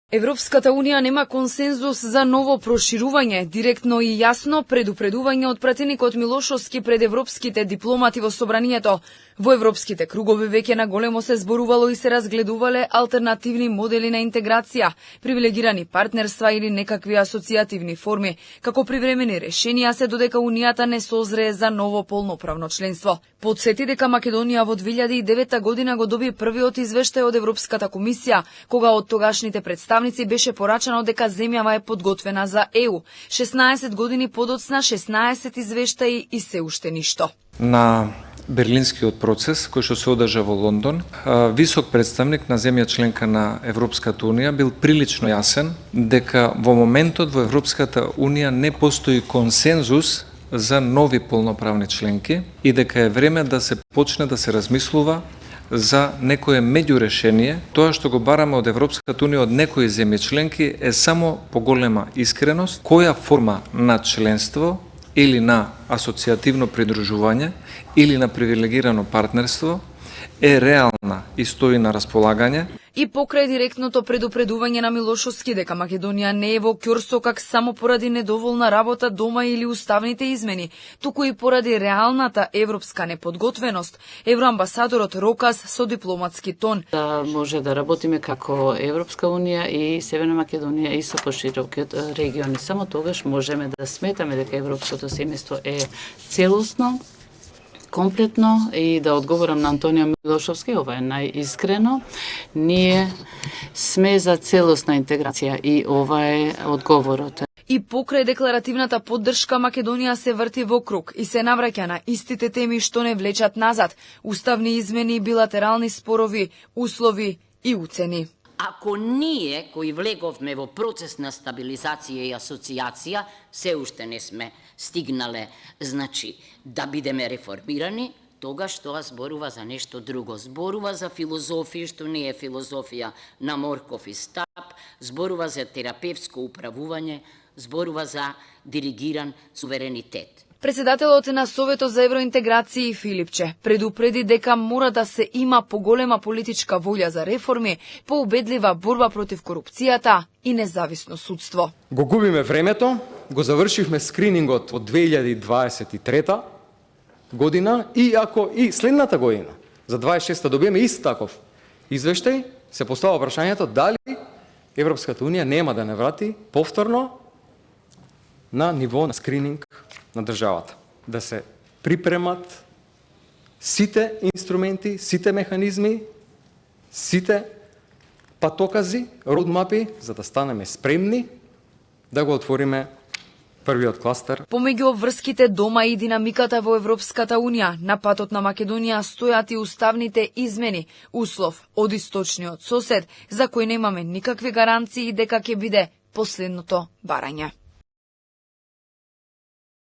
Европската Унија нема консензус за ново проширување, директно и јасно предупредување од пратеникот Милошовски пред европските дипломати во собранието. Во европските кругови веќе на големо се зборувало и се разгледувале алтернативни модели на интеграција, привилегирани партнерства или некакви асоцијативни форми, како привремени решенија се додека Унијата не созрее за ново полноправно членство. Подсети дека Македонија во 2009 година го доби првиот извештај од Европската комисија, кога од тогашните представници беше порачано дека земјава е подготвена за ЕУ. 16 години подоцна, 16 извештаи и се уште ништо. На Берлинскиот процес, кој што се одржа во Лондон, висок представник на земја членка на Европската Унија бил прилично јасен дека во моментот во Европската Унија не постои консензус за нови полноправни членки и дека е време да се почне да се размислува за некое меѓурешение. Тоа што го бараме од Европската Унија од некои земји членки е само поголема искреност, која форма на членство или на асоцијативно придружување или на привилегирано партнерство е реална и стои на располагање. И покрај директното предупредување на Милошовски дека Македонија не е во ќорсокак само поради недоволна работа дома или уставните измени, туку и поради реалната европска неподготвеност, евроамбасадорот Рокас со дипломатски тон. Да може да работиме како Европска Унија и Северна Македонија и со поширокиот регион. И само тогаш можеме да сметаме дека европското семејство е целосно, комплетно, и да одговорам на Антонија Милошовски, ова е најискрено. Ние сме за целосна интеграција и ова е одговорот. И покрај декларативната поддршка Македонија се врти во круг и се навраќа на истите теми што не влечат назад: уставни измени, билатерални спорови, услови и уцени. Ако ние кои влеговме во процес на стабилизација и асоциација, се уште не сме стигнале, значи, да бидеме реформирани, тогаш тоа зборува за нешто друго. Зборува за филозофија, што не е филозофија на морков и стап, зборува за терапевтско управување, зборува за диригиран суверенитет. Председателот на Советот за евроинтеграција Филипче предупреди дека мора да се има поголема политичка волја за реформи, поубедлива борба против корупцијата и независно судство. Го губиме времето, го завршивме скринингот од 2023 година и ако и следната година, за 26-та добиеме ист таков извештај, се постава прашањето дали Европската Унија нема да не врати повторно на ниво на скрининг на државата. Да се припремат сите инструменти, сите механизми, сите патокази, родмапи, за да станеме спремни да го отвориме првиот кластер. Помеѓу обврските дома и динамиката во Европската Унија, на патот на Македонија стојат и уставните измени, услов од источниот сосед, за кој немаме никакви гаранции дека ќе биде последното барање.